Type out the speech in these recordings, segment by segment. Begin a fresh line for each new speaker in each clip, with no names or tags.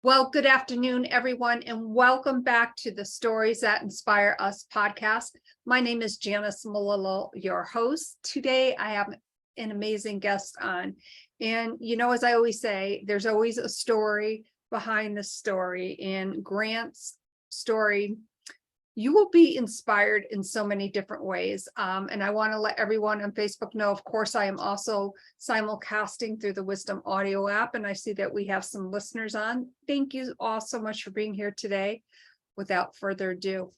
Well, good afternoon, everyone, and welcome back to the Stories That Inspire Us podcast. My name is Janice Malillo, your host. Today, I have an amazing guest on. And, as I always say, there's always a story behind the story. And Grant's story, you will be inspired in so many different ways. And I want to let everyone on Facebook know, of course, I am also simulcasting through the Wisdom Audio app, and I see that we have some listeners on. Thank you all so much for being here today. Without further ado,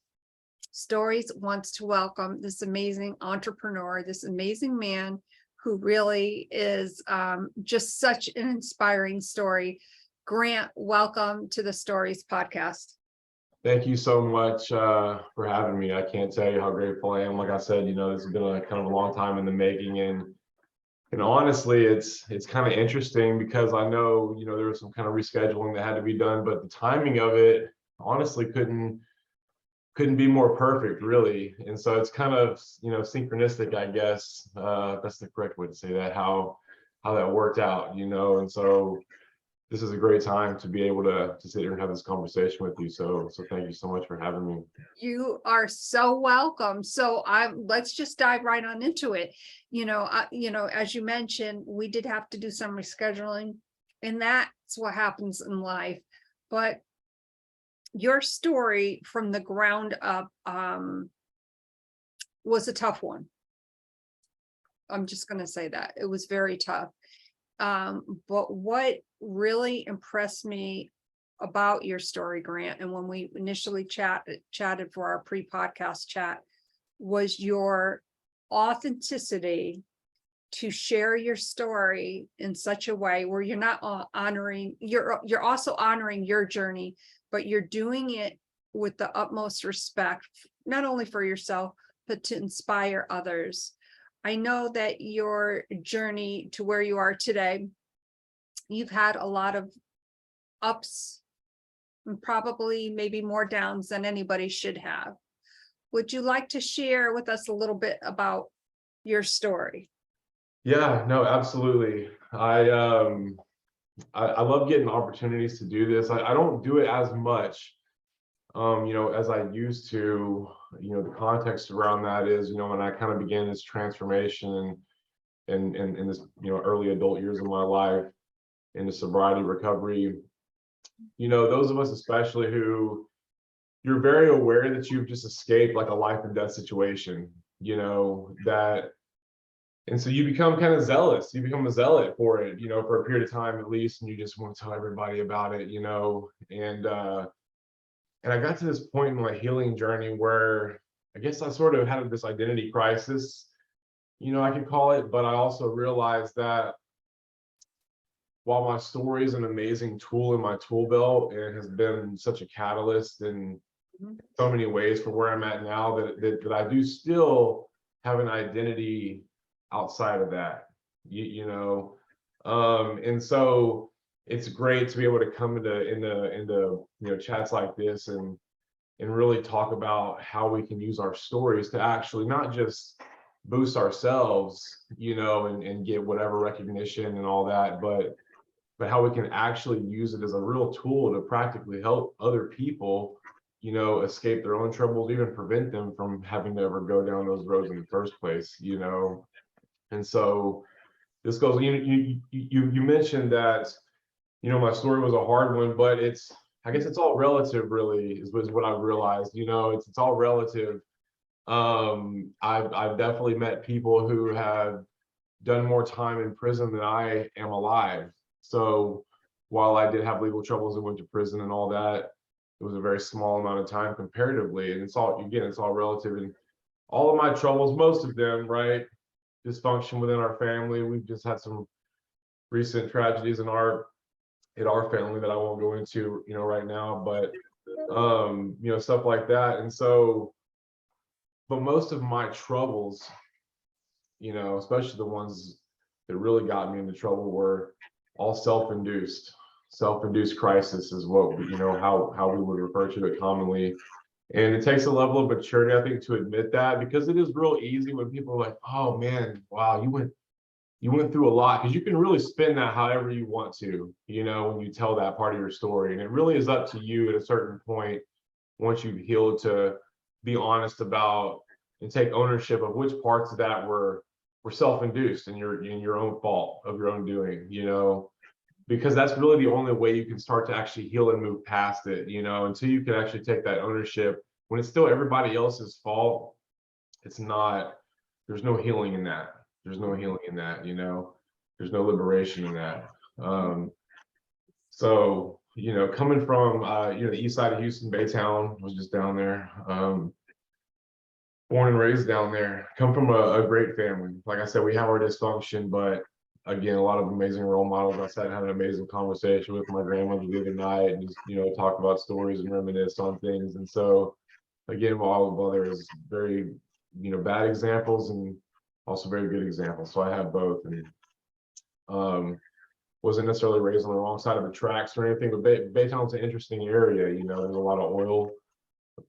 Stories wants to welcome this amazing entrepreneur, this amazing man who really is just such an inspiring story. Grant, welcome to the Stories podcast.
Thank you so much for having me. I can't tell you how grateful I am. Like I said, this has been a kind of a long time in the making, and honestly, it's kind of interesting because I know there was some kind of rescheduling that had to be done, but the timing of it honestly couldn't be more perfect, really. And so it's kind of synchronistic, I guess. That's the correct way to say that. How that worked out, and so. This is a great time to be able to sit here and have this conversation with you. So thank you so much for having me.
You are so welcome. So let's just dive right on into it. As you mentioned, we did have to do some rescheduling, and that's what happens in life. But your story from the ground up was a tough one. I'm just going to say that it was very tough. But what really impressed me about your story, Grant, and when we initially chatted for our pre-podcast chat, was your authenticity to share your story in such a way where you're not honoring, you're also honoring your journey, but you're doing it with the utmost respect, not only for yourself, but to inspire others. I know that your journey to where you are today, you've had a lot of ups and probably maybe more downs than anybody should have. Would you like to share with us a little bit about your story?
Yeah, no, absolutely. I love getting opportunities to do this. I don't do it as much, as I used to. The context around that is, when I kind of began this transformation and in this, early adult years of my life into sobriety recovery, those of us especially who you're very aware that you've just escaped like a life and death situation, that, and so you become kind of zealous. You become a zealot for it, for a period of time at least, and you just want to tell everybody about it, and I got to this point in my healing journey where I guess I sort of had this identity crisis, I could call it, but I also realized that while my story is an amazing tool in my tool belt and has been such a catalyst in so many ways for where I'm at now, that I do still have an identity outside of that, and so it's great to be able to come into chats like this and really talk about how we can use our stories to actually not just boost ourselves, and get whatever recognition and all that, but how we can actually use it as a real tool to practically help other people, escape their own troubles, even prevent them from having to ever go down those roads in the first place, And so this goes, you mentioned that, my story was a hard one, but I guess it's all relative, really, is what I've realized. It's all relative. I've definitely met people who have done more time in prison than I am alive. So while I did have legal troubles and went to prison and all that, it was a very small amount of time comparatively. And it's all relative. And all of my troubles, most of them, right? Dysfunction within our family. We've just had some recent tragedies in our family that I won't go into, right now, but stuff like that. And so, but most of my troubles, especially the ones that really got me into trouble, were all self-induced. Self-induced crisis is what how we would refer to it commonly. And it takes a level of maturity, I think, to admit that, because it is real easy when people are like, oh man, wow, you went through a lot, because you can really spin that however you want to, you know, when you tell that part of your story. And it really is up to you at a certain point, once you've healed, to be honest about and take ownership of which parts of that were self-induced and your own fault of your own doing, you know, because that's really the only way you can start to actually heal and move past it, you know, until you can actually take that ownership. When it's still everybody else's fault, it's not, there's no healing in that. There's no healing in that, you know, there's no liberation in that. So, you know, coming from, you know, the east side of Houston, Baytown, was just down there, born and raised down there, come from a great family. Like I said, we have our dysfunction, but again, a lot of amazing role models. I sat and had an amazing conversation with my grandmother the other night and just, you know, talk about stories and reminisce on things. And so, again, while there's very, you know, bad examples and also very good examples, so I have both. And wasn't necessarily raised on the wrong side of the tracks or anything, but Baytown's an interesting area. You know, there's a lot of oil,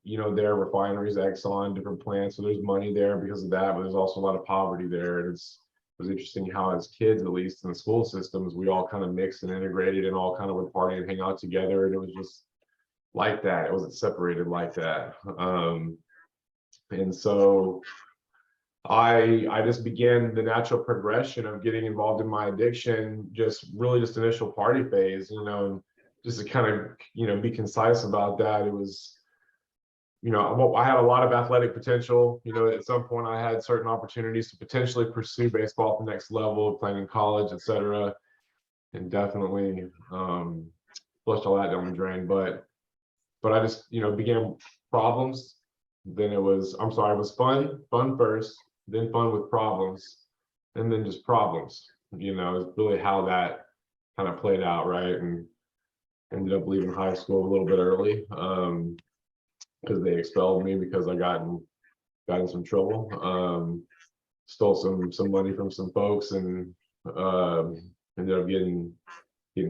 you know, there, refineries, Exxon, different plants, so there's money there because of that, but there's also a lot of poverty there. And it was interesting how, as kids, at least in the school systems, we all kind of mixed and integrated and all kind of would party and hang out together, and it was just like that. It wasn't separated like that. And so I just began the natural progression of getting involved in my addiction, just really just initial party phase, you know. And just to kind of, you know, be concise about that, it was, you know, I had a lot of athletic potential. You know, at some point I had certain opportunities to potentially pursue baseball at the next level, playing in college, etc., and definitely flushed all that down the drain. But I just, you know, began problems. Then it was, I'm sorry, it was fun first, then fun with problems, and then just problems. You know, is really how that kind of played out, right? And ended up leaving high school a little bit early, because they expelled me because I got in some trouble. Stole some money from some folks, and ended up getting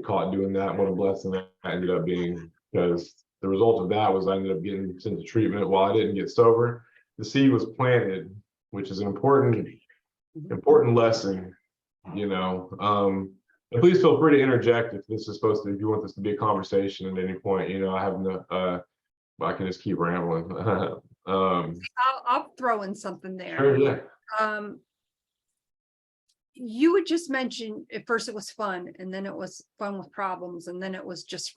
caught doing that. What a blessing that ended up being, because the result of that was I ended up getting sent to treatment while I didn't get sober. The seed was planted, which is an important lesson, you know. And please feel free to interject if this is supposed to, if you want this to be a conversation at any point. You know, I have no, I can just keep rambling.
I'll throw in something there.
Sure, yeah.
You would just mention at first it was fun, and then it was fun with problems, and then it was just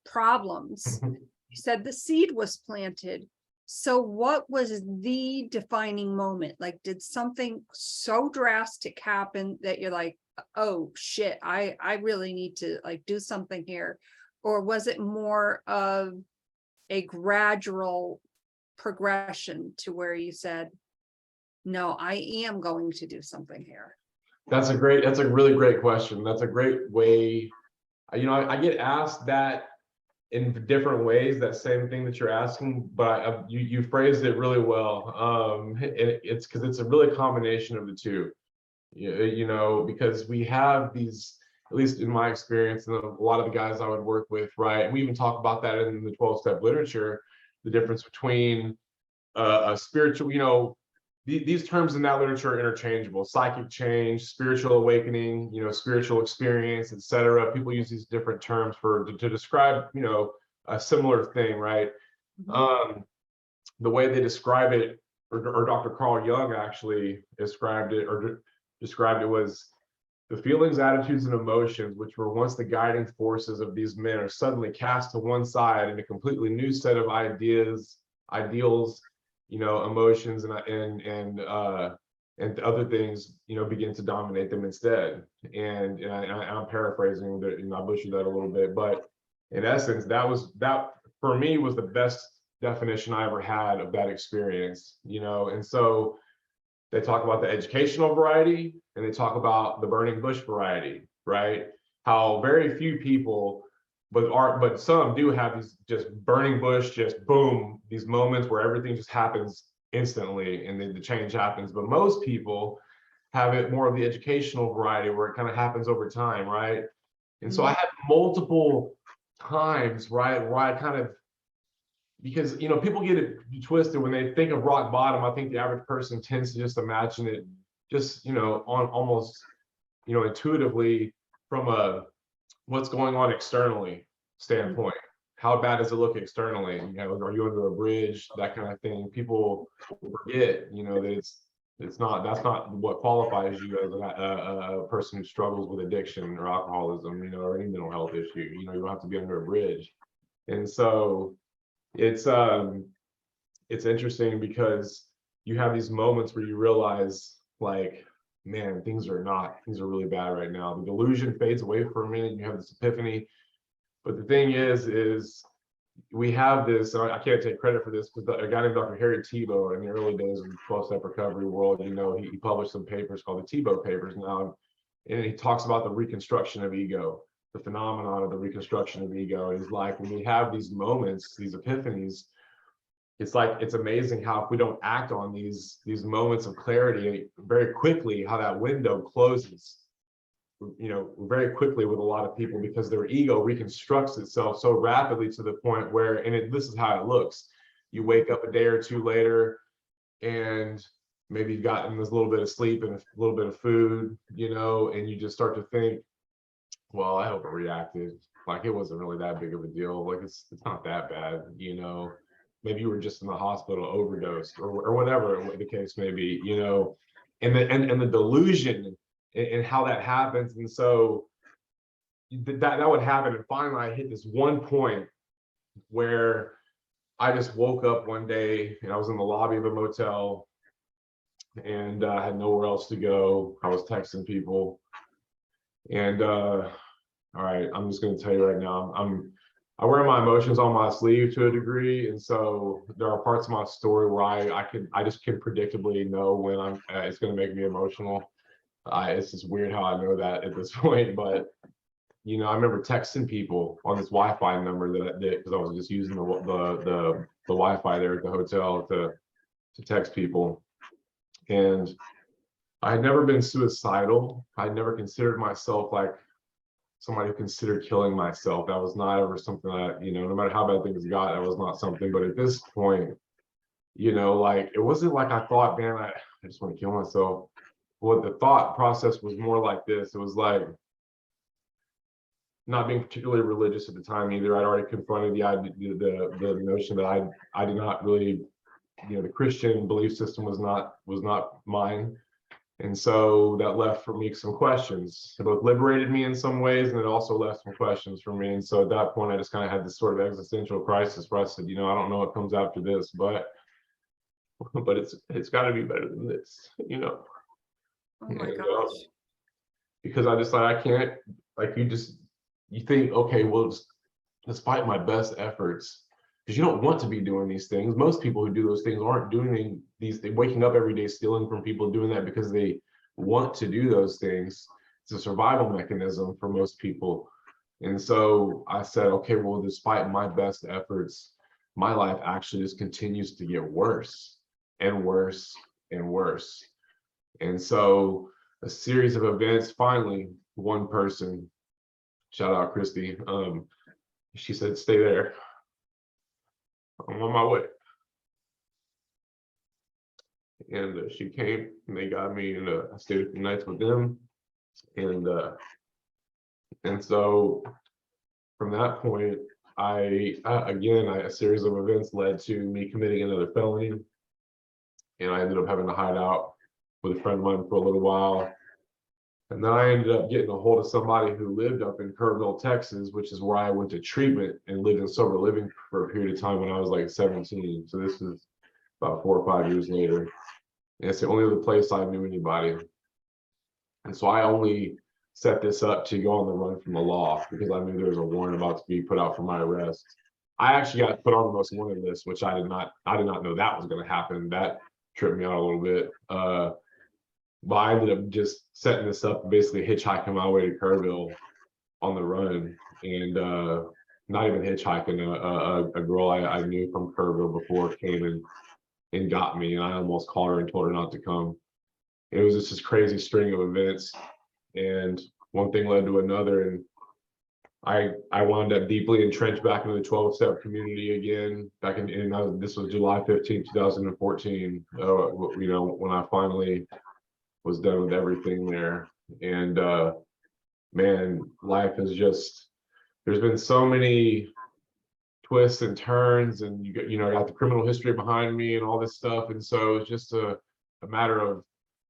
problems. You said the seed was planted. So what was the defining moment? Like, did something so drastic happen that you're like, oh shit, I really need to like do something here? Or was it more of a gradual progression to where you said, no, I am going to do something here?
That's a really great question. That's a great way. You know, I get asked that in different ways, that same thing that you're asking, but you phrased it really well. It's because it's a really combination of the two. You know, because we have these, at least in my experience, and a lot of the guys I would work with, right? And we even talk about that in the 12-step literature, the difference between a spiritual, you know, these terms in that literature are interchangeable: psychic change, spiritual awakening, you know, spiritual experience, etc. People use these different terms to describe, you know, a similar thing, right? The way they describe it, or Dr. Carl Jung actually described it was the feelings, attitudes, and emotions, which were once the guiding forces of these men, are suddenly cast to one side, and a completely new set of ideas, ideals, you know, emotions, and other things, you know, begin to dominate them instead. And I'm paraphrasing, and I butchered that a little bit, but in essence, that for me was the best definition I ever had of that experience, you know. And so they talk about the educational variety, and they talk about the burning bush variety, right? How very few people, but some do have these just burning bush, just boom, these moments where everything just happens instantly and then the change happens. But most people have it more of the educational variety, where it kind of happens over time, right? And so I had multiple times, right, where I kind of, because, you know, people get it twisted when they think of rock bottom. I think the average person tends to just imagine it just, you know, on almost intuitively from a what's going on externally standpoint. How bad does it look externally? Are you under a bridge? That kind of thing. People forget, that it's not, that's not what qualifies you as a person who struggles with addiction or alcoholism, or any mental health issue. You don't have to be under a bridge. And so it's interesting because you have these moments where you realize, like, man, things are really bad right now. The delusion fades away for a minute. You have this epiphany. But the thing is we have this, and I can't take credit for this, because a guy named Dr. Harry Tebow, in the early days of the 12-step recovery world, he published some papers called the Tebow papers now, and he talks about the reconstruction of ego, the phenomenon of the reconstruction of ego. And he's like, when we have these moments, these epiphanies, it's amazing how, if we don't act on these moments of clarity very quickly, how that window closes, very quickly with a lot of people, because their ego reconstructs itself so rapidly to the point where, this is how it looks. You wake up a day or two later, and maybe you've gotten this little bit of sleep and a little bit of food, and you just start to think, well, I hope it reacted. Like, it wasn't really that big of a deal. Like, it's not that bad, Maybe you were just in the hospital, overdosed, or whatever the case may be, and the delusion and how that happens. And so that would happen. And finally, I hit this one point where I just woke up one day and I was in the lobby of a motel, and I had nowhere else to go. I was texting people, and all right, I'm just going to tell you right now, I wear my emotions on my sleeve to a degree, and so there are parts of my story where I just can predictably know when it's going to make me emotional. It's just weird how I know that at this point, but I remember texting people on this Wi-Fi number that I did, because I was just using the Wi-Fi there at the hotel to text people. And I had never been suicidal. I had never considered myself like somebody who considered killing myself. That was not ever something that, no matter how bad things got, that was not something. But at this point, like, it wasn't like I thought, man, I just want to kill myself. What the thought process was more like this. It was like, not being particularly religious at the time either. I'd already confronted the notion that I did not really, the Christian belief system was not mine. And so that left for me some questions. It both liberated me in some ways, and it also left some questions for me. And so at that point, I just kind of had this sort of existential crisis where I said, I don't know what comes after this, but it's got to be better than this,
Oh my
And,
gosh.
because I just like, I can't, like, you think, okay, well, despite my best efforts, because you don't want to be doing these things. Most people who do those things aren't doing these things, waking up every day, stealing from people, doing that because they want to do those things. It's a survival mechanism for most people. And so I said, okay, well, despite my best efforts, my life actually just continues to get worse and worse and worse. And so a series of events, finally, one person, shout out Christy, she said, stay there. I'm on my way. And she came, and they got me, and I stayed a few nights with them. And so from that point, a series of events led to me committing another felony. And I ended up having to hide out with a friend of mine for a little while. And then I ended up getting a hold of somebody who lived up in Kerrville, Texas, which is where I went to treatment and lived in sober living for a period of time when I was like 17. So this is about 4 or 5 years later. And it's the only other place I knew anybody. And so I only set this up to go on the run from the law because I knew there was a warrant about to be put out for my arrest. I actually got put on the most wanted list, which I did not know that was going to happen. That tripped me out a little bit. But I ended up just setting this up, basically hitchhiking my way to Kerrville on the run, and not even hitchhiking. A girl I knew from Kerrville before came and got me, and I almost called her and told her not to come. It was just this crazy string of events, and one thing led to another, and I wound up deeply entrenched back into the 12-step community again. This was July 15th, 2014. When I finally was done with everything there. And man, life is just, there's been so many twists and turns, and I got the criminal history behind me and all this stuff. And so it's just a matter of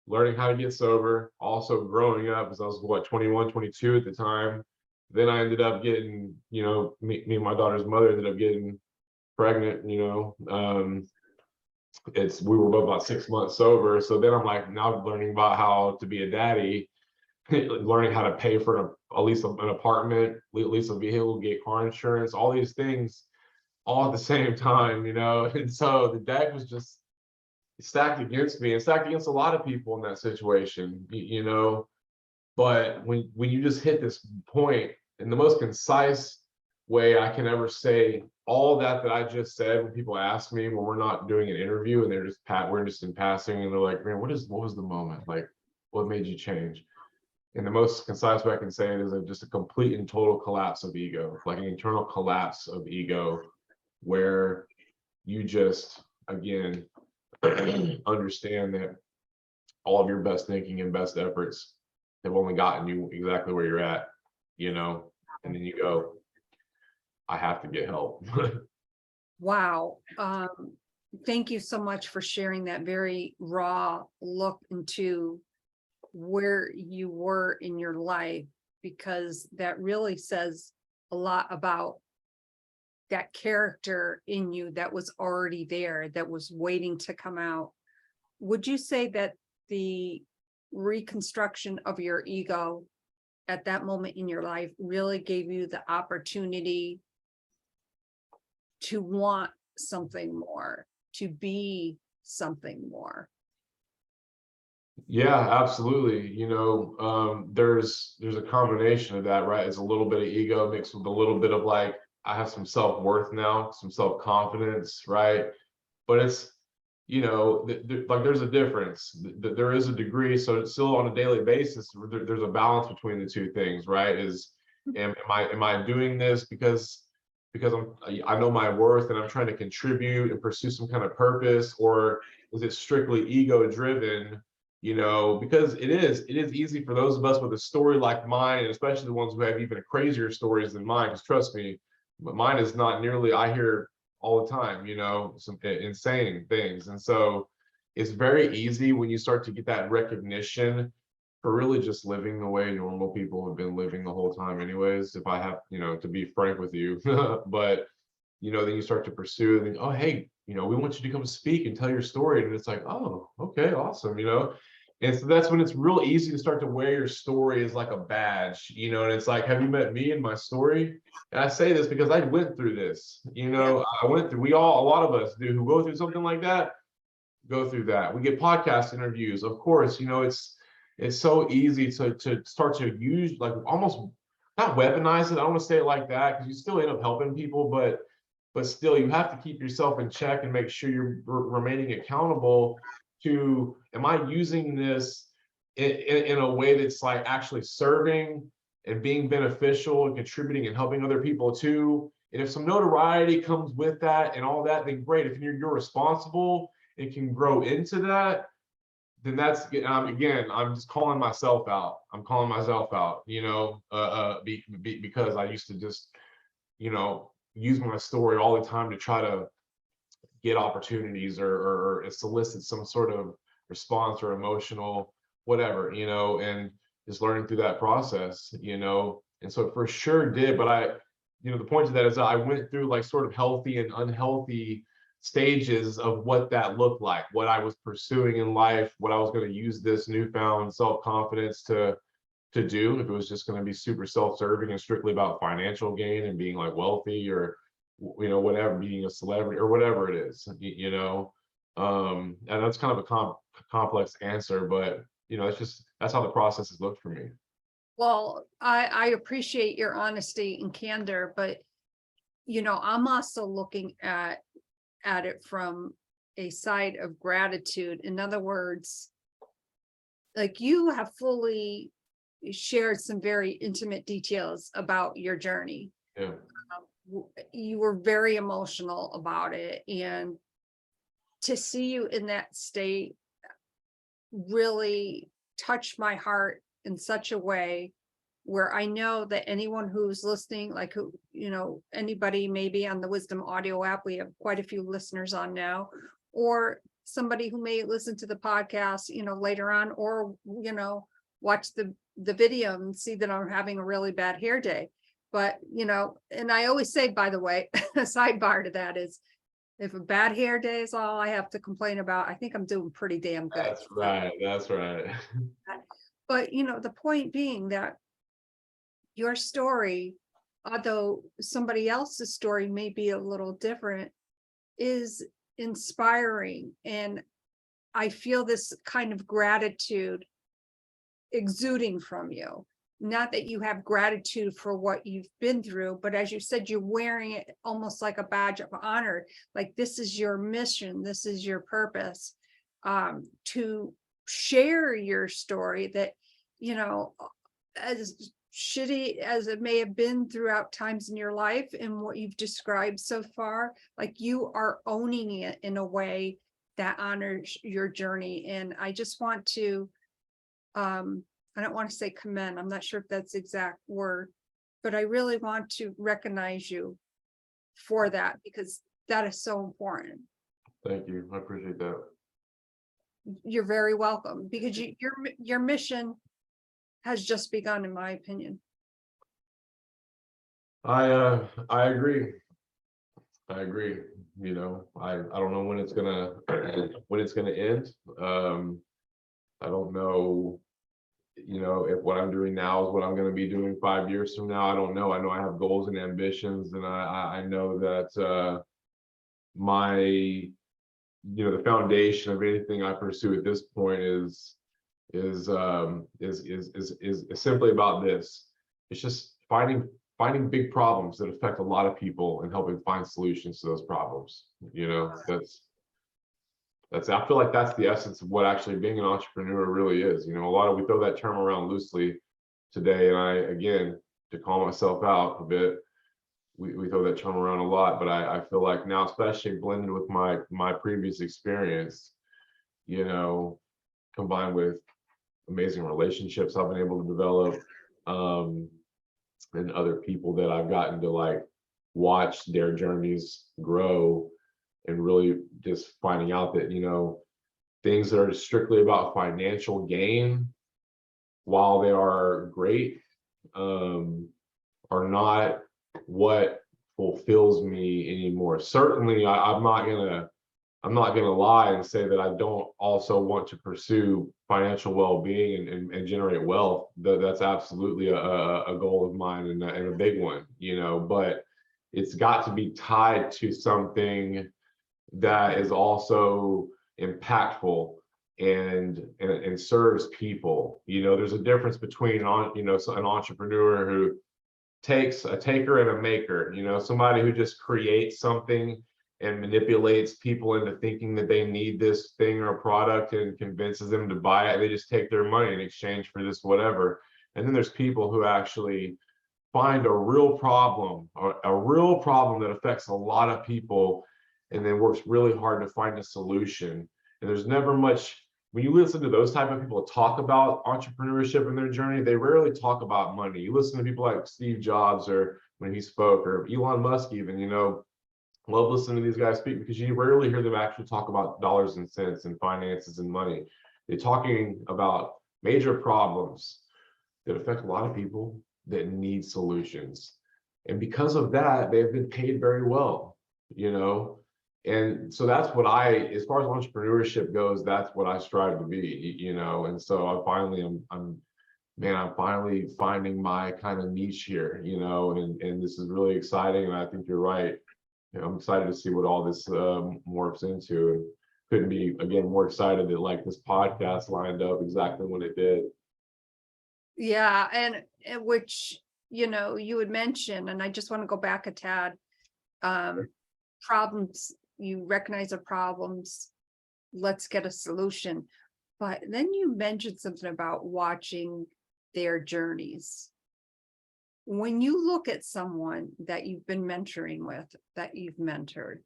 learning how to get sober, also growing up, because I was what, 21, 22 at the time. Then I ended up getting, me and my daughter's mother ended up getting pregnant. We were both about 6 months sober. So then I'm like now learning about how to be a daddy, learning how to pay for at least an apartment, lease a vehicle, get car insurance, all these things all at the same time, and so the deck was just stacked against me and stacked against a lot of people in that situation, but when you just hit this point in the most concise way I can ever say all that I just said, when people ask me when we're not doing an interview and we're just in passing and they're like, man, what was the moment? Like, what made you change? And the most concise way I can say it is just a complete and total collapse of ego, like an internal collapse of ego, where you just, again, understand that all of your best thinking and best efforts have only gotten you exactly where you're at, and then you go, I have to get help.
Wow. Thank you so much for sharing that very raw look into where you were in your life, because that really says a lot about that character in you that was already there, that was waiting to come out. Would you say that the reconstruction of your ego at that moment in your life really gave you the opportunity to want something more, to be something more?
Yeah, absolutely. There's a combination of that, right? It's a little bit of ego mixed with a little bit of like, I have some self-worth now, some self-confidence, right? But it's, like there's a difference. There is a degree. So it's still on a daily basis, there's a balance between the two things, right? Am I doing this because I know my worth and I'm trying to contribute and pursue some kind of purpose, or is it strictly ego driven? Because it is easy for those of us with a story like mine, and especially the ones who have even crazier stories than mine, because trust me, but mine is not nearly, I hear all the time, some insane things. And so it's very easy when you start to get that recognition for really just living the way normal people have been living the whole time anyways, if I have, to be frank with you. But then you start to pursue and oh, hey, we want you to come speak and tell your story. And it's like, oh, okay, awesome, And so that's when it's real easy to start to wear your story as like a badge, and it's like, have you met me and my story? And I say this because I went through this,
Yeah.
I went through, a lot of us do who go through something like that, go through that. We get podcast interviews, of course, it's so easy to start to use, like, almost not weaponize it. I don't want to say it like that, because you still end up helping people, but still you have to keep yourself in check and make sure you're remaining accountable to, am I using this in a way that's like actually serving and being beneficial and contributing and helping other people too? And if some notoriety comes with that and all that, then great. If you're responsible and can grow into that, then that's, again, I'm just calling myself out. I'm calling myself out, because I used to just, use my story all the time to try to get opportunities, or solicit some sort of response or emotional whatever, and just learning through that process, and so it for sure did. But the point of that is that I went through like sort of healthy and unhealthy stages of what that looked like, what I was pursuing in life, what I was going to use this newfound self-confidence to do, if it was just going to be super self-serving and strictly about financial gain and being like wealthy, or whatever, being a celebrity or whatever it is, and that's kind of a complex answer, but that's how the process has looked for me.
Well, I appreciate your honesty and candor, but I'm also looking at it from a side of gratitude. In other words, like, you have fully shared some very intimate details about your journey.
Yeah.
You were very emotional about it, and to see you in that state really touched my heart in such a way where I know that anyone who's listening, like who, anybody maybe on the Wisdom Audio app, we have quite a few listeners on now, or somebody who may listen to the podcast, later on, or, watch the video and see that I'm having a really bad hair day. But, and I always say, by the way, a sidebar to that is, if a bad hair day is all I have to complain about, I think I'm doing pretty damn good.
That's right. That's right.
But, the point being that your story, although somebody else's story may be a little different, is inspiring. And I feel this kind of gratitude exuding from you. Not that you have gratitude for what you've been through, but as you said, you're wearing it almost like a badge of honor. Like, this is your mission, this is your purpose, to share your story that, as shitty as it may have been throughout times in your life and what you've described so far, like, you are owning it in a way that honors your journey. And I just want to, I don't want to say commend, I'm not sure if that's the exact word, but I really want to recognize you for that, because that is so important.
Thank you. I appreciate that.
You're very welcome, because your mission has just begun, in my opinion.
I agree. I agree. I don't know when it's gonna end. I don't know, if what I'm doing now is what I'm going to be doing 5 years from now. I don't know. I know I have goals and ambitions, and I know that my, the foundation of anything I pursue at this point is simply about this. It's just finding big problems that affect a lot of people and helping find solutions to those problems. That's I feel like that's the essence of what actually being an entrepreneur really is. We throw that term around loosely today, and I, again, to call myself out a bit, we throw that term around a lot, but I feel like now, especially blended with my previous experience, combined with amazing relationships I've been able to develop, and other people that I've gotten to watch their journeys grow, and really just finding out that, things that are strictly about financial gain, while they are great, are not what fulfills me anymore. Certainly, I'm not gonna lie and say that I don't also want to pursue financial well-being and generate wealth. That's absolutely a goal of mine, and a big one, but it's got to be tied to something that is also impactful and serves people. There's a difference between an entrepreneur who takes a taker and a maker. Somebody who just creates something and manipulates people into thinking that they need this thing or product and convinces them to buy it. They just take their money in exchange for this whatever. And then there's people who actually find a real problem, or a real problem that affects a lot of people, and then works really hard to find a solution. And there's never much, when you listen to those type of people talk about entrepreneurship and their journey, they rarely talk about money. You listen to people like Steve Jobs, or when he spoke, or Elon Musk even, love listening to these guys speak, because you rarely hear them actually talk about dollars and cents and finances and money. They're talking about major problems that affect a lot of people that need solutions. And because of that, they've been paid very well, And so that's what as far as entrepreneurship goes, that's what I strive to be, And so I'm finally finding my kind of niche here, and this is really exciting. And I think you're right. I'm excited to see what all this morphs into, and couldn't be, again, more excited that this podcast lined up exactly when it did.
Yeah, and which, you would mention, and I just want to go back a tad, problems, you recognize the problems, let's get a solution. But then you mentioned something about watching their journeys. When you look at someone that you've been mentoring with, that you've mentored,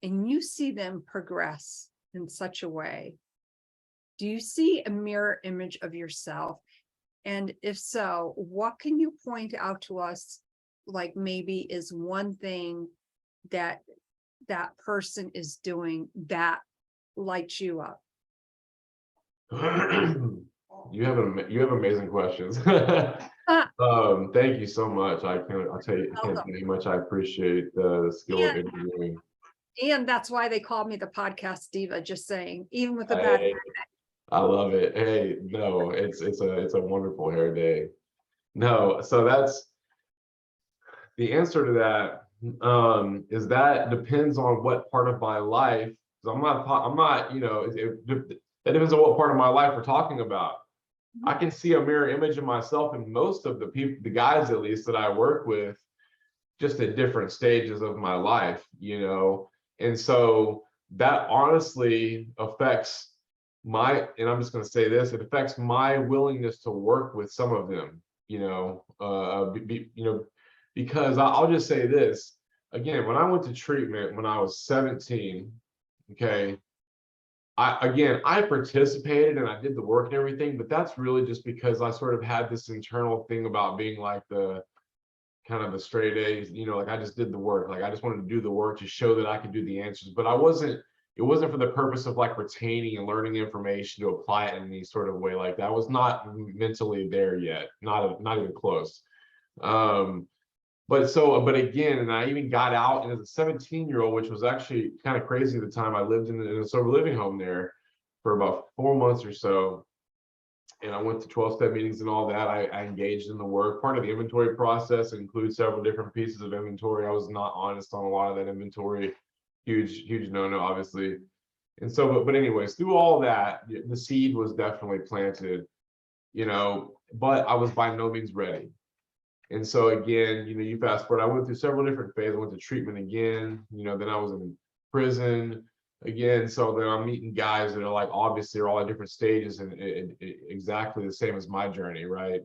and you see them progress in such a way Do you see a mirror image of yourself? And if so, what can you point out to us, like maybe is one thing that that person is doing that lights you up?
You have amazing questions. Thank you so much. I'll tell you, I can't tell you how much I appreciate the skill of
And,
interviewing.
and that's why they called me the podcast diva, just saying, even with a bad.
Hey, I love it. Hey, no, it's a wonderful hair day. No, so that's the answer to that. Is that depends on what part of my life. 'Cause I'm not, that depends on what part of my life we're talking about. I can see a mirror image of myself in most of the people, the guys at least that I work with, just at different stages of my life, and so that honestly affects and I'm just going to say this, it affects my willingness to work with some of them, because I'll just say this again. When I went to treatment when I was 17, okay, I participated and I did the work and everything, but that's really just because I sort of had this internal thing about being like the kind of the straight A's, like I just did the work. Like I just wanted to do the work to show that I could do the answers, but it wasn't for the purpose of like retaining and learning information to apply it in any sort of way like that. I was not mentally there yet, not even close. But again, and I even got out, and as a 17-year-old, which was actually kind of crazy at the time, I lived in a sober living home there for about 4 months or so. And I went to 12-step meetings and all that. I engaged in the work. Part of the inventory process includes several different pieces of inventory. I was not honest on a lot of that inventory. Huge no-no, obviously. And so, but anyways, through all that, the seed was definitely planted, but I was by no means ready. And so again, you fast forward, I went through several different phases. I went to treatment again, then I was in prison again. So then I'm meeting guys that are like, obviously are all at different stages and exactly the same as my journey, right?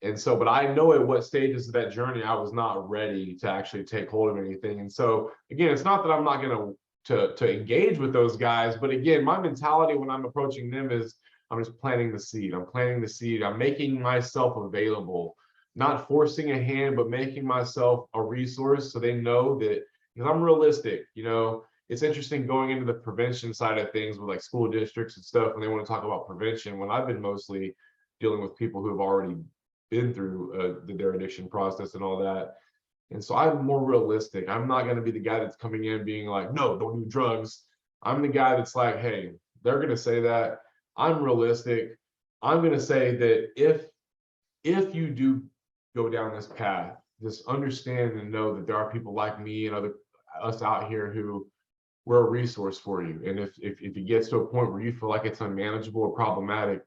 And so, but I know at what stages of that journey I was not ready to actually take hold of anything. And so again, it's not that I'm not going to engage with those guys, but again, my mentality when I'm approaching them is I'm just planting the seed. I'm planting the seed. I'm making myself available, not forcing a hand, but making myself a resource so they know that, because I'm realistic. It's interesting going into the prevention side of things with like school districts and stuff when they want to talk about prevention, when I've been mostly dealing with people who have already been through their addiction process and all that. And so I'm more realistic. I'm not going to be the guy that's coming in being like, no, don't do drugs. I'm the guy that's like, hey, they're going to say that. I'm realistic. I'm going to say that if you do go down this path, just understand and know that there are people like me and us out here who we're a resource for you. And if it gets to a point where you feel like it's unmanageable or problematic,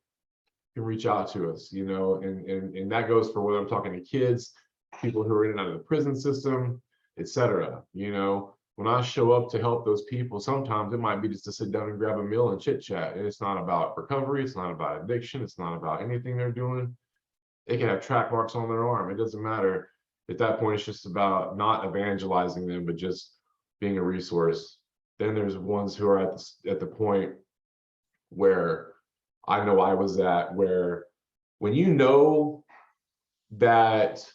you can reach out to us, and that goes for whether I'm talking to kids, people who are in and out of the prison system, etc. When I show up to help those people, sometimes it might be just to sit down and grab a meal and chit chat. And it's not about recovery, it's not about addiction, it's not about anything they're doing. They can have track marks on their arm. It doesn't matter. At that point, it's just about not evangelizing them, but just being a resource. Then there's ones who are at the point where I know I was at, where when that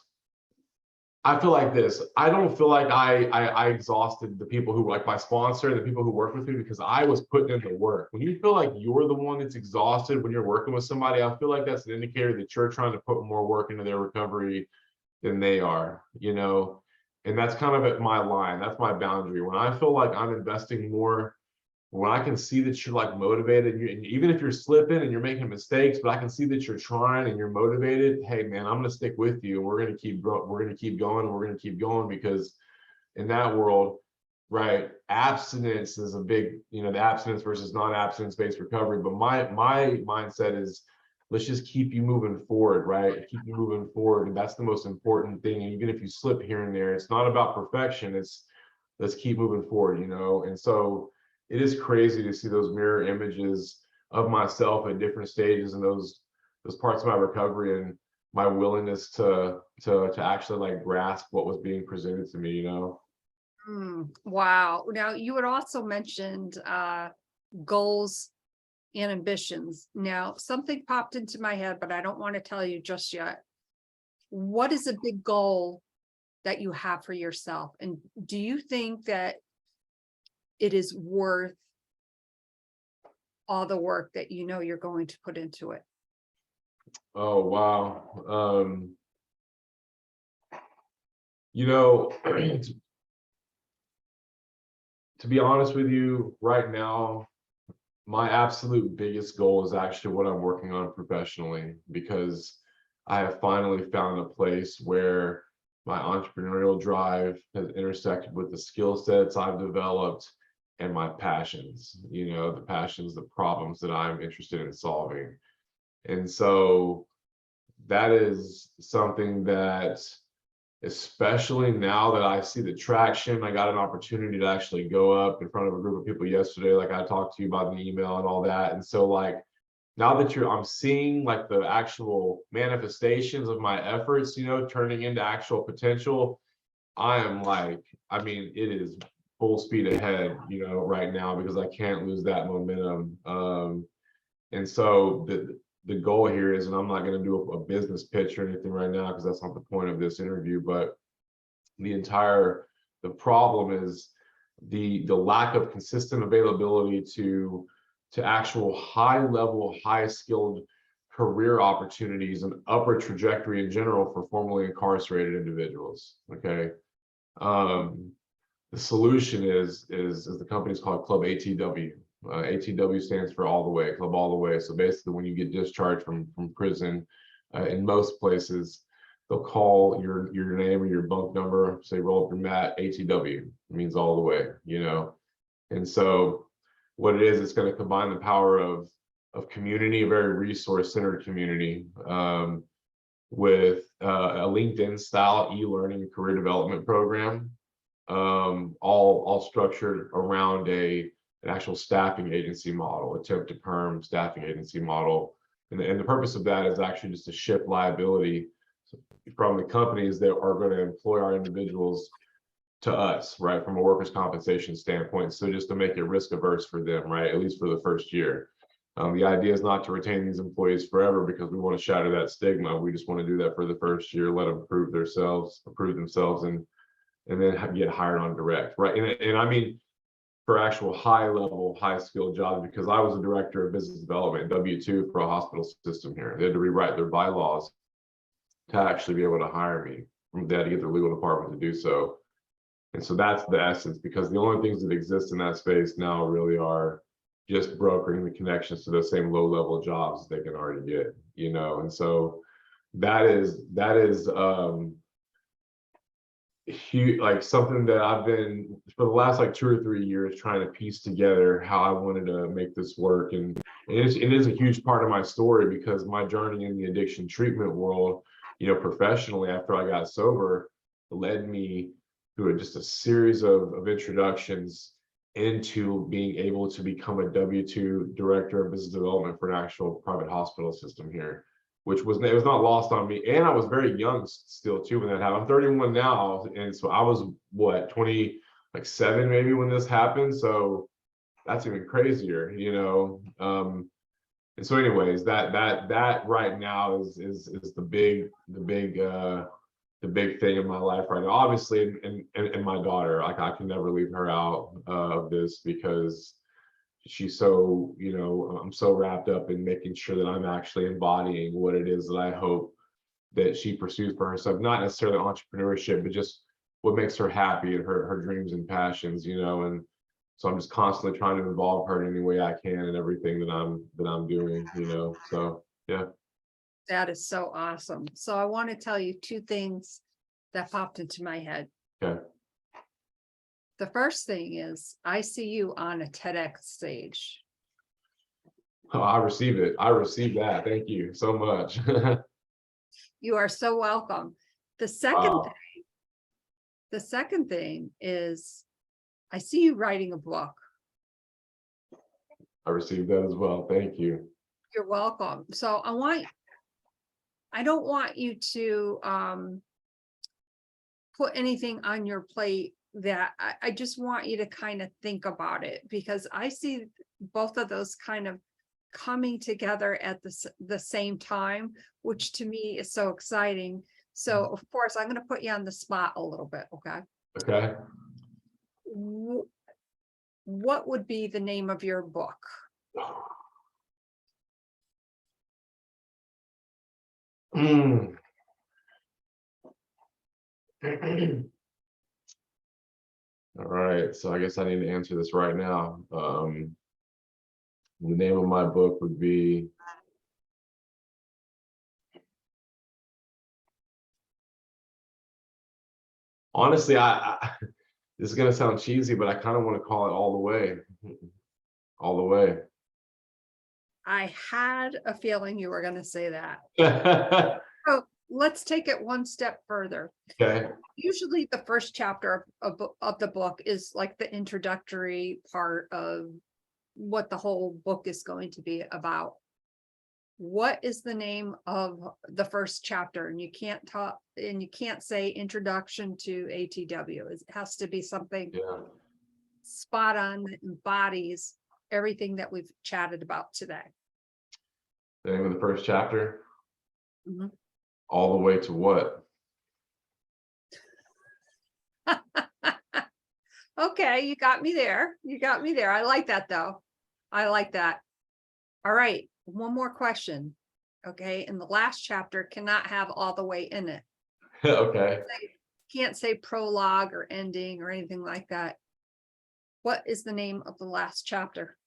I feel like this, I don't feel like I exhausted the people who like my sponsor, the people who work with me, because I was putting in the work. When you feel like you're the one that's exhausted when you're working with somebody, I feel like that's an indicator that you're trying to put more work into their recovery than they are, and that's kind of at my line. That's my boundary. When I feel like I'm investing more, when I can see that you're like motivated, and even if you're slipping and you're making mistakes, but I can see that you're trying and you're motivated, hey man, I'm going to stick with you. And we're going to keep going. We're going to keep going, because in that world, right, abstinence is a big, the abstinence versus non-abstinence based recovery. But my mindset is, let's just keep you moving forward, right? Keep you moving forward. And that's the most important thing. And even if you slip here and there, it's not about perfection. It's let's keep moving forward, And so it is crazy to see those mirror images of myself at different stages and those parts of my recovery and my willingness to actually like grasp what was being presented to me,
Wow. Now you had also mentioned goals and ambitions. Now, something popped into my head, but I don't want to tell you just yet. What is a big goal that you have for yourself? And do you think that it is worth all the work that you know you're going to put into it?
Oh, wow. You know, to be honest with you, right now, my absolute biggest goal is actually what I'm working on professionally, because I have finally found a place where my entrepreneurial drive has intersected with the skill sets I've developed and my passions, the passions, the problems that I'm interested in solving. And so that is something that, especially now that I see the traction, I got an opportunity to actually go up in front of a group of people yesterday, like I talked to you about in the email and all that. And so like, now that I'm seeing like the actual manifestations of my efforts, turning into actual potential, I am like, I mean, it is full speed ahead, right now, because I can't lose that momentum. And so the goal here is, and I'm not going to do a business pitch or anything right now, because that's not the point of this interview, but the problem is the lack of consistent availability to actual high level, high skilled career opportunities and upward trajectory in general for formerly incarcerated individuals. Okay. The solution is the company's called Club ATW. ATW stands for all the way, Club All the Way. So basically, when you get discharged from prison, in most places, they'll call your name or your bunk number, say roll up your mat, ATW. It means all the way, And so what it is, it's going to combine the power of community, a very resource-centered community, with a LinkedIn style e-learning career development program, all structured around an actual staffing agency model, a temp to perm staffing agency model. And the purpose of that is actually just to shift liability from the companies that are going to employ our individuals to us, right, from a workers' compensation standpoint. So just to make it risk averse for them, right, at least for the first year. The idea is not to retain these employees forever, because we want to shatter that stigma. We just want to do that for the first year, let them prove themselves, and then get hired on direct, right? And I mean, for actual high level, high skilled jobs, because I was a director of business development, W-2 for a hospital system here. They had to rewrite their bylaws to actually be able to hire me. They had to get their legal department to do so. And so that's the essence, because the only things that exist in that space now really are just brokering the connections to those same low level jobs they can already get, And so that is huge, like something that I've been for the last like 2 or 3 years trying to piece together how I wanted to make this work. And it is a huge part of my story, because my journey in the addiction treatment world, professionally, after I got sober, led me through just a series of introductions into being able to become a W-2 director of business development for an actual private hospital system here, which it was not lost on me. And I was very young still too when that happened. I'm 31 now, and so I was what, 27 maybe when this happened. So that's even crazier, And so, anyways, that right now is the big thing in my life right now. Obviously, and my daughter, like I can never leave her out of this, because she's so, I'm so wrapped up in making sure that I'm actually embodying what it is that I hope that she pursues for herself, not necessarily entrepreneurship, but just what makes her happy and her dreams and passions, and so I'm just constantly trying to involve her in any way I can in everything that I'm doing, so yeah.
That is so awesome. So I want to tell you 2 things that popped into my head.
Okay.
The first thing is, I see you on a TEDx stage.
Oh, I receive it. I receive that. Thank you so much.
You are so welcome. The
Wow.
second thing is, I see you writing a book.
I received that as well. Thank you.
You're welcome. So I don't want you to put anything on your plate that I just want you to kind of think about it, because I see both of those kind of coming together at the same time, which to me is so exciting. So of course, I'm going to put you on the spot a little bit. Okay.
Okay.
What would be the name of your book?
Mm. All right, so I guess I need to answer this right now. The name of my book would be honestly, this is gonna sound cheesy, but I kind of want to call it All the Way. All the Way.
I had a feeling you were going to say that.
Okay.
So let's take it one step further. Usually the first chapter of the book is like the introductory part of what the whole book is going to be about. What is the name of the first chapter? And you can't talk, and you can't say introduction to ATW. It has to be something
Yeah.
spot on that embodies everything that we've chatted about today.
The name of the first chapter?
Mhm.
All the Way to what?
Okay, you got me there. You got me there. I like that though. I like that. All right, one more question. Okay, and the last chapter cannot have all the way in it.
Okay.
Can't say prologue or ending or anything like that. What is the name of the last chapter?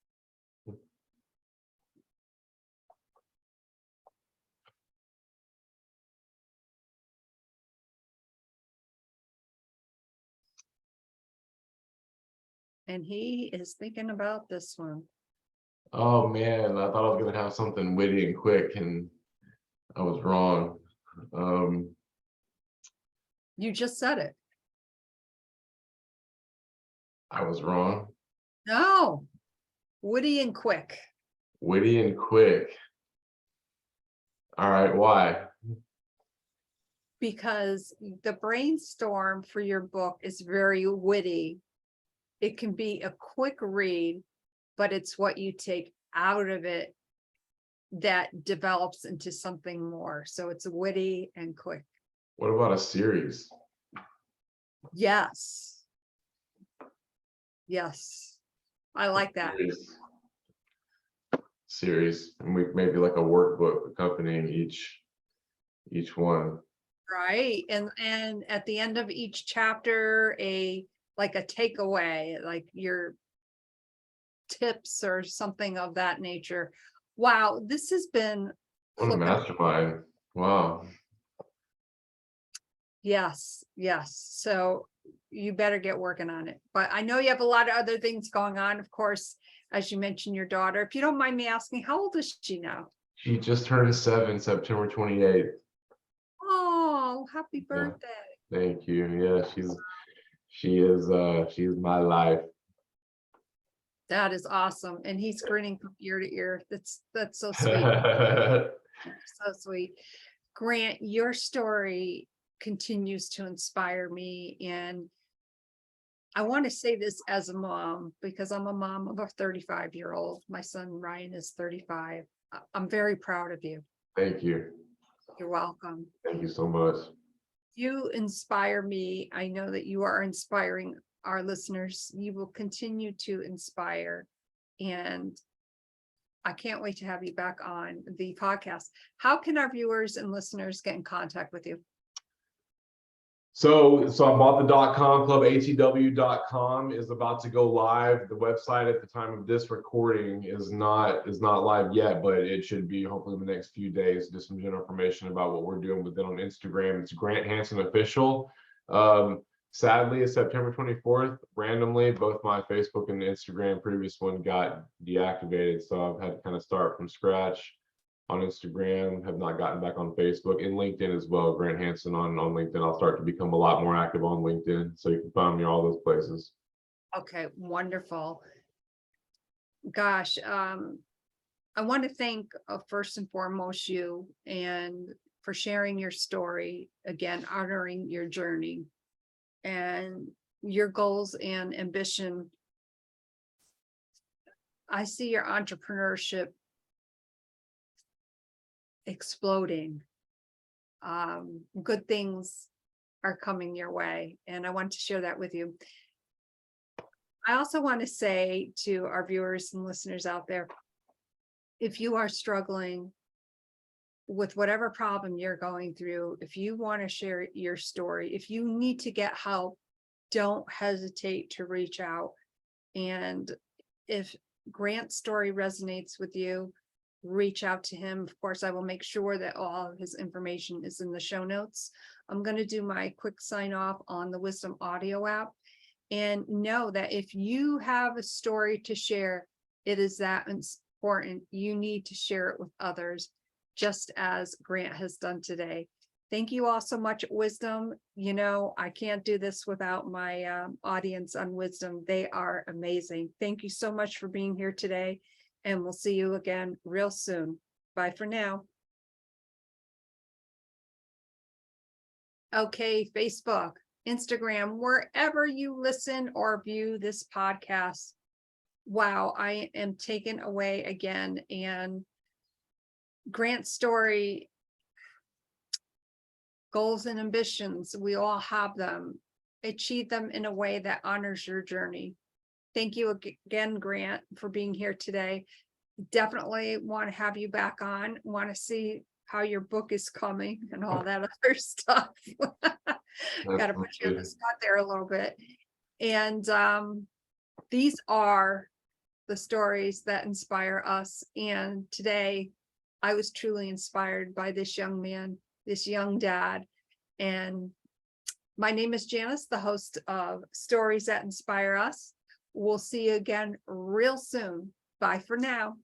And he is thinking about this one.
Oh man, I thought I was gonna have something witty and quick, and I was wrong.
You just said it.
I was wrong.
No, witty and quick.
Witty and quick. All right, why?
Because the brainstorm for your book is very witty. It can be a quick read, but it's what you take out of it that develops into something more. So it's witty and quick.
What about a series?
Yes. Yes. I like that.
Series, and we maybe like a workbook accompanying each one.
Right. And at the end of each chapter, like a takeaway, like your tips or something of that nature. Wow, this has been
What a mastermind. Wow.
Yes, yes. So you better get working on it. But I know you have a lot of other things going on. Of course, as you mentioned, your daughter. If you don't mind me asking, how old is she now?
She just turned 7, September 28th.
Oh, happy
Yeah.
birthday.
Thank you. Yeah, she's my life.
That is awesome. And he's grinning from ear to ear. That's so sweet. So sweet. Grant, your story continues to inspire me. And I want to say this as a mom, because I'm a mom of a 35-year-old. My son Ryan is 35. I'm very proud of you.
Thank you.
You're welcome.
Thank you so much.
You inspire me. I know that you are inspiring our listeners. You will continue to inspire. And I can't wait to have you back on the podcast. How can our viewers and listeners get in contact with you?
So I bought the .com club. ATW.com is about to go live. The website at the time of this recording is not live yet, but it should be hopefully in the next few days. Just some general information about what we're doing with it on Instagram. It's Grant Hanson Official. Sadly, it's September 24th. Randomly, both my Facebook and Instagram previous one got deactivated, so I've had to kind of start from scratch on Instagram, have not gotten back on Facebook, and LinkedIn as well. Grant Hanson on LinkedIn. I'll start to become a lot more active on LinkedIn, so you can find me all those places.
Okay, wonderful. Gosh, I want to thank first and foremost you and for sharing your story, again, honoring your journey and your goals and ambition. I see your entrepreneurship exploding. Good things are coming your way, and I want to share that with you. I also want to say to our viewers and listeners out there, if you are struggling with whatever problem you're going through, if you want to share your story, if you need to get help, don't hesitate to reach out. And if Grant's story resonates with you, reach out to him. Of course, I will make sure that all of his information is in the show notes. I'm going to do my quick sign off on the Wisdom Audio app. And know that if you have a story to share, it is that important. You need to share it with others, just as Grant has done today. Thank you all so much, Wisdom. You know, I can't do this without my audience on Wisdom. They are amazing. Thank you so much for being here today, and we'll see you again real soon. Bye for now. Okay, Facebook, Instagram, wherever you listen or view this podcast. Wow, I am taken away again. And Grant's story, goals and ambitions, we all have them. Achieve them in a way that honors your journey. Thank you again, Grant, for being here today. Definitely want to have you back on. Want to see how your book is coming and all that other stuff. Got to put you on the spot there a little bit. And these are the stories that inspire us. And today I was truly inspired by this young man, this young dad. And my name is Janice, the host of Stories That Inspire Us. We'll see you again real soon. Bye for now.